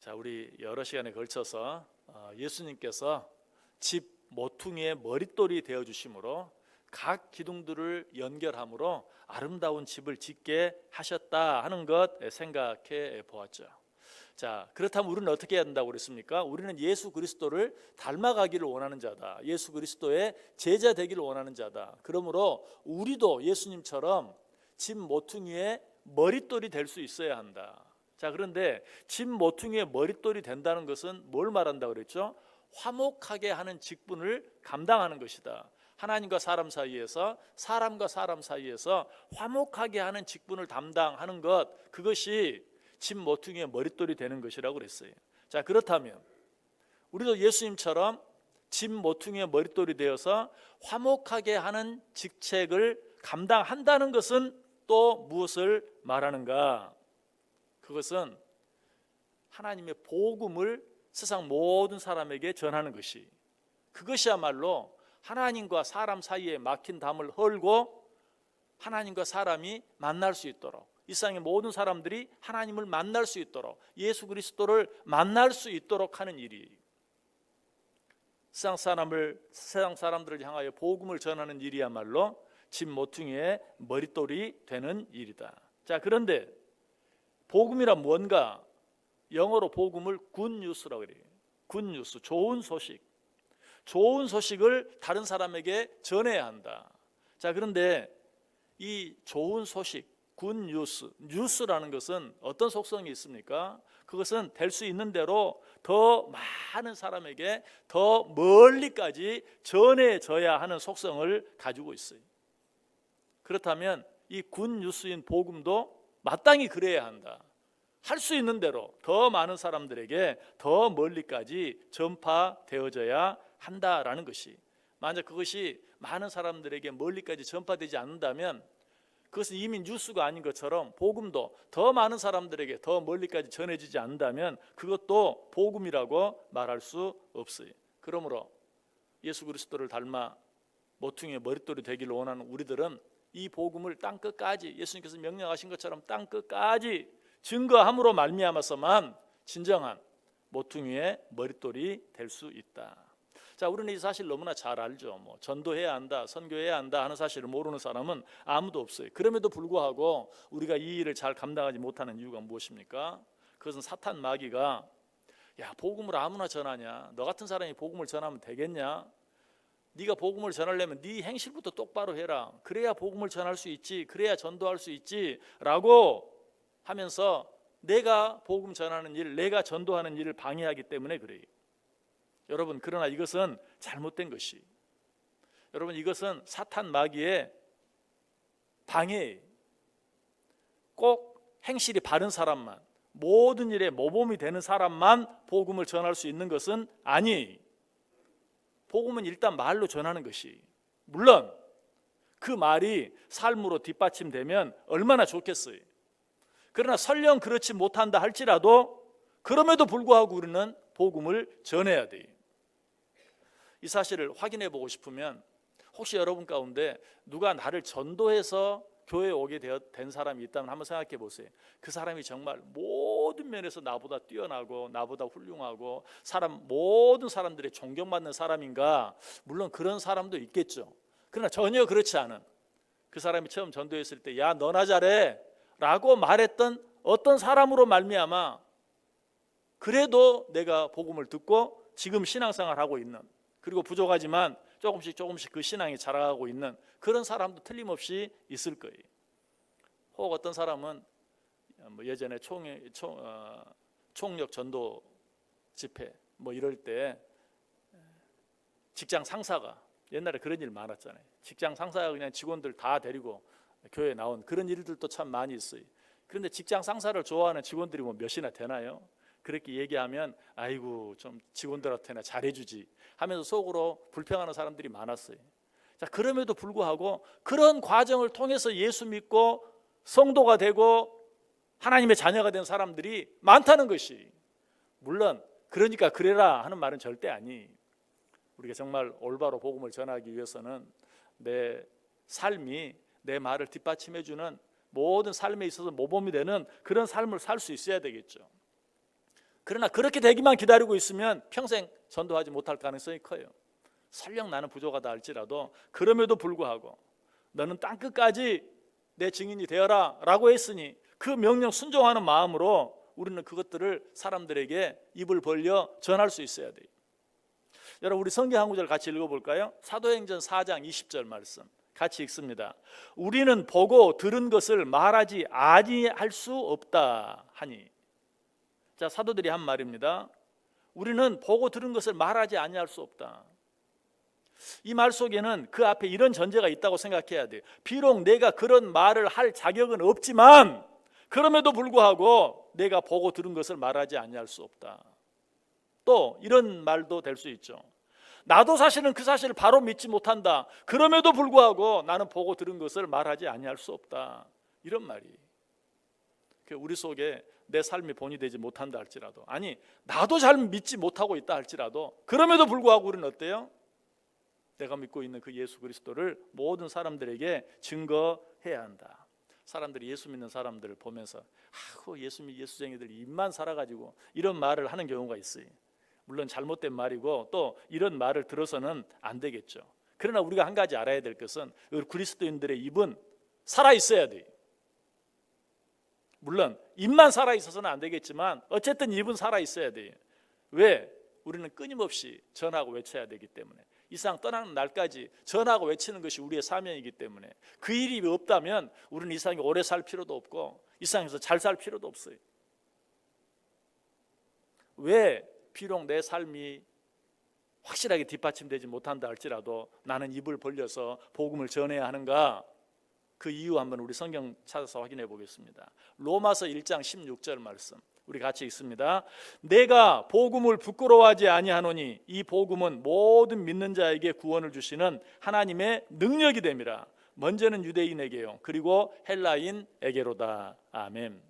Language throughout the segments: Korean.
자, 우리 여러 시간에 걸쳐서 예수님께서 집 모퉁이의 머릿돌이 되어 주심으로 각 기둥들을 연결함으로 아름다운 집을 짓게 하셨다 하는 것 생각해 보았죠. 자, 그렇다면 우리는 어떻게 해야 된다고 그랬습니까? 우리는 예수 그리스도를 닮아가기를 원하는 자다. 예수 그리스도의 제자 되기를 원하는 자다. 그러므로 우리도 예수님처럼 집 모퉁이의 머릿돌이 될 수 있어야 한다. 자, 그런데 집 모퉁이의 머릿돌이 된다는 것은 뭘 말한다고 그랬죠? 화목하게 하는 직분을 감당하는 것이다. 하나님과 사람 사이에서, 사람과 사람 사이에서 화목하게 하는 직분을 담당하는 것, 그것이 집 모퉁이의 머릿돌이 되는 것이라고 그랬어요. 자, 그렇다면 우리도 예수님처럼 집 모퉁이의 머릿돌이 되어서 화목하게 하는 직책을 감당한다는 것은 또 무엇을 말하는가? 그것은 하나님의 복음을 세상 모든 사람에게 전하는 것이, 그것이야말로 하나님과 사람 사이에 막힌 담을 헐고 하나님과 사람이 만날 수 있도록, 이 세상의 모든 사람들이 하나님을 만날 수 있도록, 예수 그리스도를 만날 수 있도록 하는 일이, 세상 사람들을 향하여 복음을 전하는 일이야말로 집 모퉁이의 머릿돌이 되는 일이다. 자, 그런데 복음이란 뭔가? 영어로 복음을 굿뉴스라고 그래요. 굿뉴스, 좋은 소식. 좋은 소식을 다른 사람에게 전해야 한다. 자, 그런데 이 좋은 소식, 굿뉴스, 뉴스라는 것은 어떤 속성이 있습니까? 그것은 될 수 있는 대로 더 많은 사람에게 더 멀리까지 전해져야 하는 속성을 가지고 있어요. 그렇다면 이 굿뉴스인 복음도 마땅히 그래야 한다. 할 수 있는 대로 더 많은 사람들에게 더 멀리까지 전파되어져야 한다라는 것이, 만약 그것이 많은 사람들에게 멀리까지 전파되지 않는다면 그것은 이미 뉴스가 아닌 것처럼 복음도 더 많은 사람들에게 더 멀리까지 전해지지 않는다면 그것도 복음이라고 말할 수 없어요. 그러므로 예수 그리스도를 닮아 모퉁이의 머릿돌이 되기를 원하는 우리들은 이 복음을 땅끝까지, 예수님께서 명령하신 것처럼 땅끝까지 증거함으로 말미암아서만 진정한 모퉁이의 머릿돌이 될 수 있다. 자, 우리는 이 사실 너무나 잘 알죠. 전도해야 한다, 선교해야 한다 하는 사실을 모르는 사람은 아무도 없어요. 그럼에도 불구하고 우리가 이 일을 잘 감당하지 못하는 이유가 무엇입니까? 그것은 사탄 마귀가, 야, 복음을 아무나 전하냐? 너 같은 사람이 복음을 전하면 되겠냐? 네가 복음을 전하려면 네 행실부터 똑바로 해라. 그래야 복음을 전할 수 있지. 그래야 전도할 수 있지. 라고 하면서 내가 복음 전하는 일, 내가 전도하는 일을 방해하기 때문에 그래요. 여러분, 그러나 이것은 잘못된 것이, 여러분, 이것은 사탄 마귀의 방해예요. 꼭 행실이 바른 사람만, 모든 일에 모범이 되는 사람만 복음을 전할 수 있는 것은 아니에요. 복음은 일단 말로 전하는 것이, 물론 그 말이 삶으로 뒷받침되면 얼마나 좋겠어요. 그러나 설령 그렇지 못한다 할지라도 그럼에도 불구하고 우리는 복음을 전해야 돼요. 이 사실을 확인해 보고 싶으면 혹시 여러분 가운데 누가 나를 전도해서 교회에 오게 된 사람이 있다면 한번 생각해 보세요. 그 사람이 정말 모든 면에서 나보다 뛰어나고 나보다 훌륭하고 모든 사람들의 존경받는 사람인가? 물론 그런 사람도 있겠죠. 그러나 전혀 그렇지 않은, 그 사람이 처음 전도했을 때 야, 너나 잘해 라고 말했던 어떤 사람으로 말미암아 그래도 내가 복음을 듣고 지금 신앙생활을 하고 있는, 그리고 부족하지만 조금씩 그 신앙이 자라가고 있는 그런 사람도 틀림없이 있을 거예요. 혹 어떤 사람은 예전에 총력 전도 집회 이럴 때 직장 상사가, 옛날에 그런 일 많았잖아요. 직장 상사가 그냥 직원들 다 데리고 교회에 나온 그런 일들도 참 많이 있어요. 그런데 직장 상사를 좋아하는 직원들이 몇이나 되나요? 그렇게 얘기하면 아이고 좀 직원들한테나 잘해주지 하면서 속으로 불평하는 사람들이 많았어요. 자, 그럼에도 불구하고 그런 과정을 통해서 예수 믿고 성도가 되고 하나님의 자녀가 된 사람들이 많다는 것이, 물론 그러니까 그래라 하는 말은 절대 아니. 우리가 정말 올바로 복음을 전하기 위해서는 내 삶이 내 말을 뒷받침해주는, 모든 삶에 있어서 모범이 되는 그런 삶을 살 수 있어야 되겠죠. 그러나 그렇게 되기만 기다리고 있으면 평생 전도하지 못할 가능성이 커요. 설령 나는 부족하다 할지라도 그럼에도 불구하고 너는 땅끝까지 내 증인이 되어라 라고 했으니 그 명령 순종하는 마음으로 우리는 그것들을 사람들에게 입을 벌려 전할 수 있어야 돼요. 여러분, 우리 성경 한 구절 같이 읽어볼까요? 사도행전 4장 20절 말씀 같이 읽습니다. 우리는 보고 들은 것을 말하지 아니할 수 없다 하니. 자, 사도들이 한 말입니다. 우리는 보고 들은 것을 말하지 아니할 수 없다. 이 말 속에는 그 앞에 이런 전제가 있다고 생각해야 돼요. 비록 내가 그런 말을 할 자격은 없지만 그럼에도 불구하고 내가 보고 들은 것을 말하지 아니할 수 없다. 또 이런 말도 될 수 있죠. 나도 사실은 그 사실을 바로 믿지 못한다. 그럼에도 불구하고 나는 보고 들은 것을 말하지 아니할 수 없다. 이런 말이 우리 속에 내 삶이 본이 되지 못한다 할지라도, 아니 나도 잘 믿지 못하고 있다 할지라도 그럼에도 불구하고 우리는 어때요? 내가 믿고 있는 그 예수 그리스도를 모든 사람들에게 증거해야 한다. 사람들이 예수 믿는 사람들을 보면서 예수쟁이들 입만 살아가지고 이런 말을 하는 경우가 있어요. 물론 잘못된 말이고 또 이런 말을 들어서는 안 되겠죠. 그러나 우리가 한 가지 알아야 될 것은 그리스도인들의 입은 살아있어야 돼요. 물론 입만 살아있어서는 안 되겠지만 어쨌든 입은 살아있어야 돼요. 왜? 우리는 끊임없이 전하고 외쳐야 되기 때문에, 이 세상 떠나는 날까지 전하고 외치는 것이 우리의 사명이기 때문에 그 일이 없다면 우리는 이 세상에 오래 살 필요도 없고 이 세상에서 잘 살 필요도 없어요. 왜? 비록 내 삶이 확실하게 뒷받침되지 못한다 할지라도 나는 입을 벌려서 복음을 전해야 하는가? 그 이유 한번 우리 성경 찾아서 확인해 보겠습니다. 로마서 1장 16절 말씀 우리 같이 읽습니다. 내가 복음을 부끄러워하지 아니하노니 이 복음은 모든 믿는 자에게 구원을 주시는 하나님의 능력이 됨이라. 먼저는 유대인에게요 그리고 헬라인에게로다. 아멘.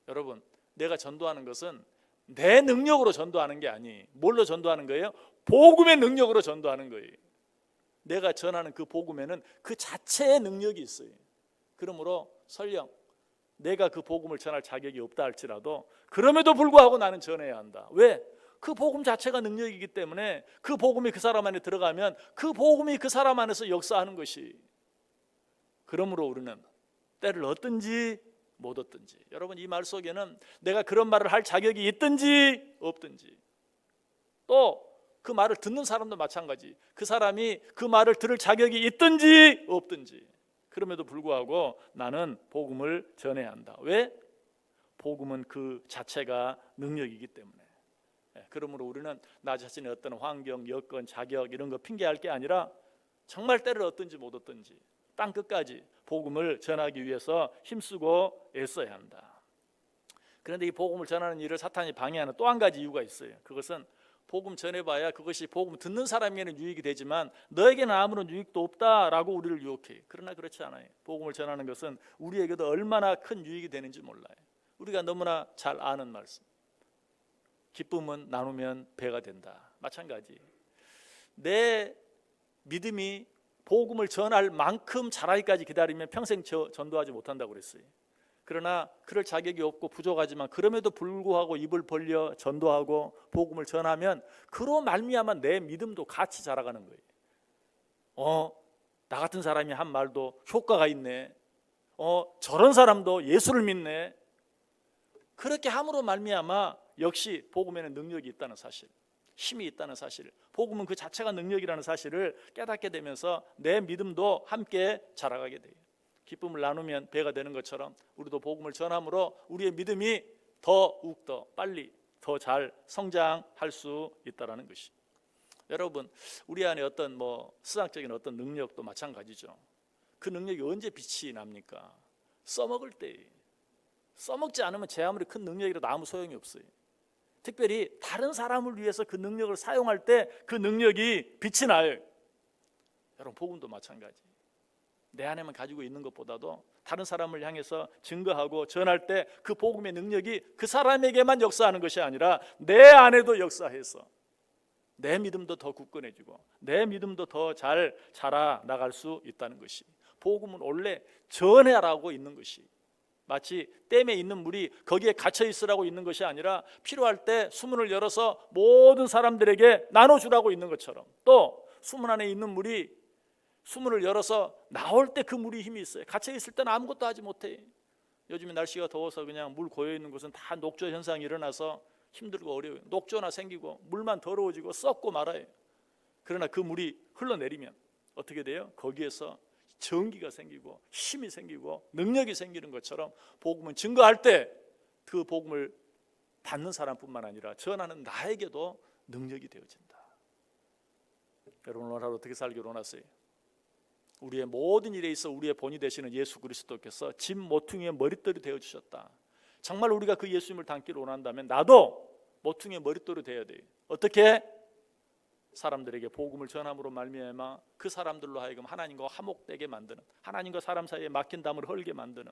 여러분, 내가 전도하는 것은 내 능력으로 전도하는 게 아니, 뭘로 전도하는 거예요? 복음의 능력으로 전도하는 거예요. 내가 전하는 그 복음에는 그 자체의 능력이 있어요. 그러므로 설령 내가 그 복음을 전할 자격이 없다 할지라도 그럼에도 불구하고 나는 전해야 한다. 왜? 그 복음 자체가 능력이기 때문에 그 복음이 그 사람 안에 들어가면 그 복음이 그 사람 안에서 역사하는 것이. 그러므로 우리는 때를 얻든지 못 얻든지, 여러분 이 말 속에는 내가 그런 말을 할 자격이 있든지 없든지, 또 그 말을 듣는 사람도 마찬가지, 그 사람이 그 말을 들을 자격이 있든지 없든지, 그럼에도 불구하고 나는 복음을 전해야 한다. 왜? 복음은 그 자체가 능력이기 때문에. 그러므로 우리는 나 자신의 어떤 환경, 여건, 자격 이런 거 핑계할 게 아니라 정말 때를 얻든지 못 얻든지 땅끝까지 복음을 전하기 위해서 힘쓰고 애써야 한다. 그런데 이 복음을 전하는 일을 사탄이 방해하는 또 한 가지 이유가 있어요. 그것은 복음 전해봐야 그것이 복음 듣는 사람에게는 유익이 되지만 너에게는 아무런 유익도 없다라고 우리를 유혹해요. 그러나 그렇지 않아요. 복음을 전하는 것은 우리에게도 얼마나 큰 유익이 되는지 몰라요. 우리가 너무나 잘 아는 말씀, 기쁨은 나누면 배가 된다. 마찬가지, 내 믿음이 복음을 전할 만큼 자라기까지 기다리면 평생 전도하지 못한다고 그랬어요. 그러나 그럴 자격이 없고 부족하지만 그럼에도 불구하고 입을 벌려 전도하고 복음을 전하면 그로 말미암아 내 믿음도 같이 자라가는 거예요. 나 같은 사람이 한 말도 효과가 있네. 저런 사람도 예수를 믿네. 그렇게 함으로 말미암아 역시 복음에는 능력이 있다는 사실, 힘이 있다는 사실, 복음은 그 자체가 능력이라는 사실을 깨닫게 되면서 내 믿음도 함께 자라가게 돼요. 기쁨을 나누면 배가 되는 것처럼 우리도 복음을 전함으로 우리의 믿음이 더욱더 빨리 더 잘 성장할 수 있다는 것이. 여러분, 우리 안에 어떤 수학적인 어떤 능력도 마찬가지죠. 그 능력이 언제 빛이 납니까? 써먹을 때. 써먹지 않으면 제 아무리 큰 능력이라도 아무 소용이 없어요. 특별히 다른 사람을 위해서 그 능력을 사용할 때 그 능력이 빛이 나요. 여러분, 복음도 마찬가지. 내 안에만 가지고 있는 것보다도 다른 사람을 향해서 증거하고 전할 때 그 복음의 능력이 그 사람에게만 역사하는 것이 아니라 내 안에도 역사해서 내 믿음도 더 굳건해지고 내 믿음도 더 잘 자라 나갈 수 있다는 것이, 복음은 원래 전해라고 있는 것이. 마치 댐에 있는 물이 거기에 갇혀 있으라고 있는 것이 아니라 필요할 때 수문을 열어서 모든 사람들에게 나눠주라고 있는 것처럼, 또 수문 안에 있는 물이 수문을 열어서 나올 때 그 물이 힘이 있어요. 갇혀 있을 때는 아무것도 하지 못해. 요즘에 날씨가 더워서 그냥 물 고여 있는 곳은 다 녹조 현상이 일어나서 힘들고 어려워요. 녹조나 생기고 물만 더러워지고 썩고 말아요. 그러나 그 물이 흘러내리면 어떻게 돼요? 거기에서 전기가 생기고 힘이 생기고 능력이 생기는 것처럼 복음은 증거할 때 그 복음을 받는 사람뿐만 아니라 전하는 나에게도 능력이 되어진다. 여러분 오늘 하루 어떻게 살기로 원하세요? 우리의 모든 일에 있어 우리의 본이 되시는 예수 그리스도께서 집 모퉁이의 머릿돌이 되어주셨다. 정말 우리가 그 예수님을 닮기를 원한다면 나도 모퉁이의 머릿돌이 되어야 돼요. 어떻게? 사람들에게 복음을 전함으로 말미암아 그 사람들로 하여금 하나님과 화목되게 만드는, 하나님과 사람 사이에 막힌 담을 헐게 만드는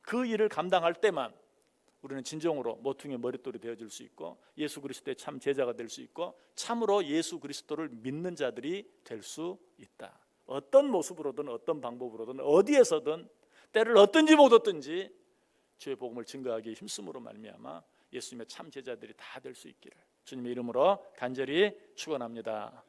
그 일을 감당할 때만 우리는 진정으로 모퉁이의 머릿돌이 되어줄 수 있고 예수 그리스도의 참 제자가 될 수 있고 참으로 예수 그리스도를 믿는 자들이 될 수 있다. 어떤 모습으로든 어떤 방법으로든 어디에서든 때를 얻든지 못 얻든지 주의 복음을 증거하기에 힘쓰므로 말미암아 예수님의 참 제자들이 다 될 수 있기를 주님의 이름으로 간절히 축원합니다.